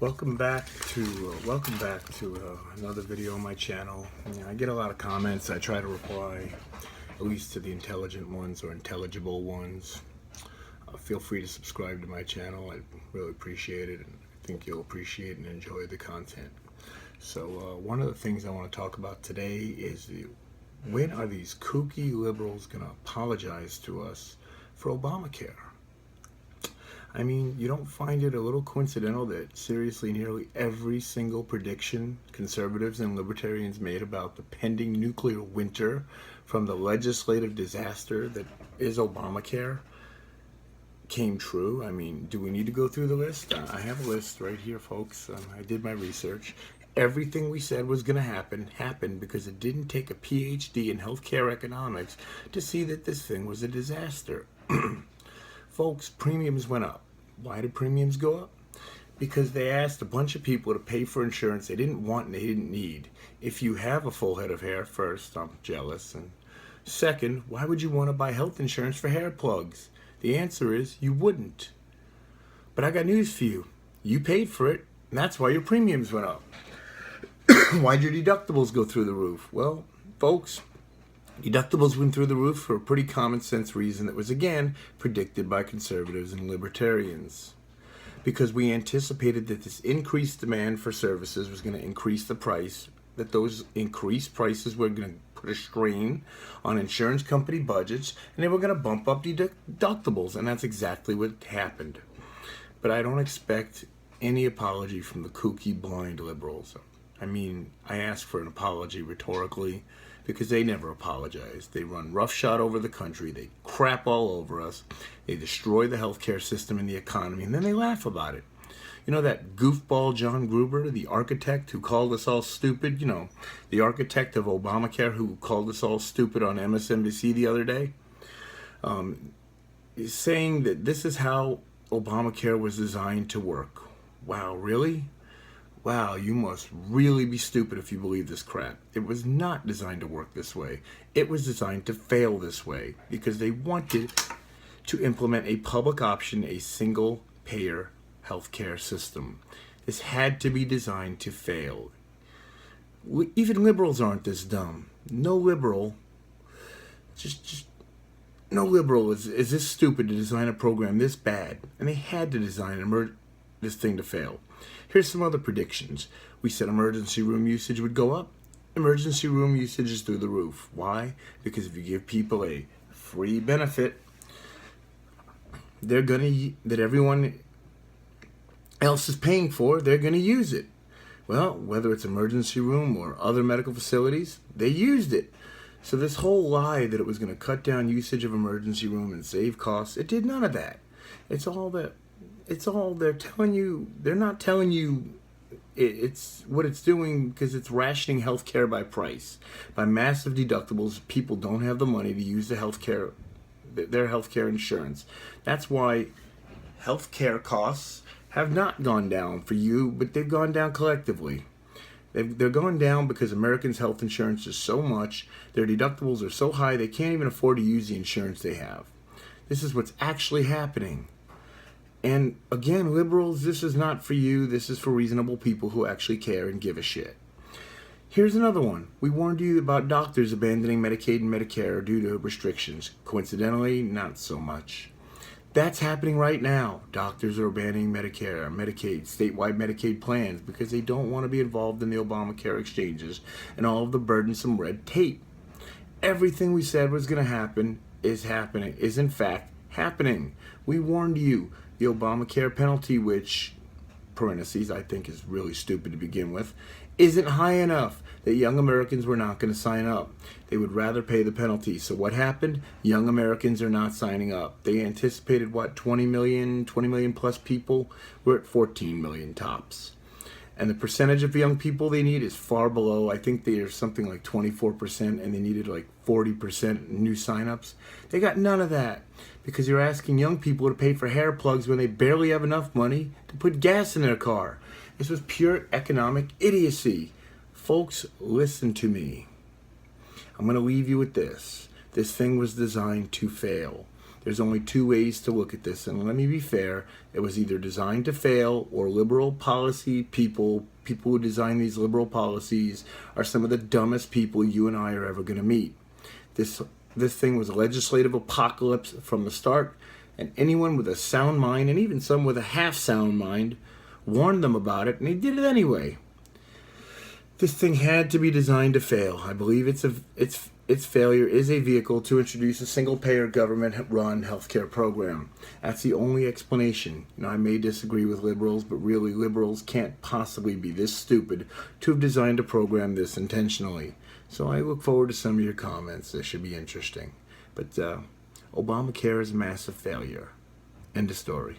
Welcome back to another video on my channel. I get a lot of comments. I try to reply at least to the intelligent ones or intelligible ones. Feel free to subscribe to my channel. I really appreciate it, and I think you'll appreciate and enjoy the content. So one of the things I want to talk about today is when are these kooky liberals going to apologize to us for Obamacare? I mean, you don't find it a little coincidental that seriously nearly every single prediction conservatives and libertarians made about the pending nuclear winter from the legislative disaster that is Obamacare came true? I mean, do we need to go through the list? I have a list right here, folks. I did my research. Everything we said was going to happen happened because it didn't take a PhD in healthcare economics to see that this thing was a disaster. Folks, premiums went up. Why did premiums go up? Because they asked a bunch of people to pay for insurance they didn't want and they didn't need. If you have a full head of hair, first, I'm jealous. And second, why would you want to buy health insurance for hair plugs? The answer is you wouldn't. But I got news for you. You paid for it, and that's why your premiums went up. Why'd your deductibles go through the roof? Well, folks, deductibles went through the roof for a pretty common sense reason that was, again, predicted by conservatives and libertarians. Because we anticipated that this increased demand for services was going to increase the price, that those increased prices were going to put a strain on insurance company budgets, and they were going to bump up deductibles, and that's exactly what happened. But I don't expect any apology from the kooky, blind liberals. I mean, I ask for an apology rhetorically, because they never apologize. They run roughshod over the country. They crap all over us. They destroy the healthcare system and the economy, and then they laugh about it. You know that goofball John Gruber, the architect who called us all stupid? You know, the architect of Obamacare who called us all stupid on MSNBC the other day? Is saying that this is how Obamacare was designed to work. Wow, really? Wow, you must really be stupid if you believe this crap. It was not designed to work this way. It was designed to fail this way because they wanted to implement a public option, a single-payer healthcare system. This had to be designed to fail. Even liberals aren't this dumb. No liberal, no liberal is this stupid to design a program this bad. And they had to design this thing to fail. Here's some other predictions. We said emergency room usage would go up. Emergency room usage is through the roof. Why? Because if you give people a free benefit, that everyone else is paying for, they're gonna use it. Well, whether it's emergency room or other medical facilities, they used it. So this whole lie that it was gonna cut down usage of emergency room and save costs, it did none of that. It's all they're telling you. They're not telling you it's what it's doing, because it's rationing healthcare by price. By massive deductibles, people don't have the money to use their healthcare insurance. That's why healthcare costs have not gone down for you, but they've gone down collectively. They're going down because Americans' health insurance is so much, their deductibles are so high, they can't even afford to use the insurance they have. This is what's actually happening. And again, liberals, this is not for you. This is for reasonable people who actually care and give a shit. Here's another one. We warned you about doctors abandoning Medicaid and Medicare due to restrictions. Coincidentally, not so much. That's happening right now. Doctors are abandoning Medicare, Medicaid, statewide Medicaid plans because they don't want to be involved in the Obamacare exchanges and all of the burdensome red tape. Everything we said was going to happen is happening, is in fact happening. We warned you. The Obamacare penalty, which, parentheses, I think is really stupid to begin with, isn't high enough that young Americans were not going to sign up. They would rather pay the penalty. So what happened? Young Americans are not signing up. They anticipated, what, 20 million plus people? We're at 14 million tops. And the percentage of young people they need is far below. I think they are something like 24%, and they needed like 40% new signups. They got none of that because you're asking young people to pay for hair plugs when they barely have enough money to put gas in their car. This was pure economic idiocy. Folks, listen to me. I'm going to leave you with this. This thing was designed to fail. There's only two ways to look at this, and let me be fair, it was either designed to fail, or liberal policy people who design these liberal policies are some of the dumbest people you and I are ever going to meet. This thing was a legislative apocalypse from the start, and anyone with a sound mind, and even some with a half sound mind, warned them about it, and they did it anyway. This thing had to be designed to fail. I believe its failure is a vehicle to introduce a single-payer government-run healthcare program. That's the only explanation. I may disagree with liberals, but really liberals can't possibly be this stupid to have designed a program this intentionally. So I look forward to some of your comments. This should be interesting. But Obamacare is a massive failure. End of story.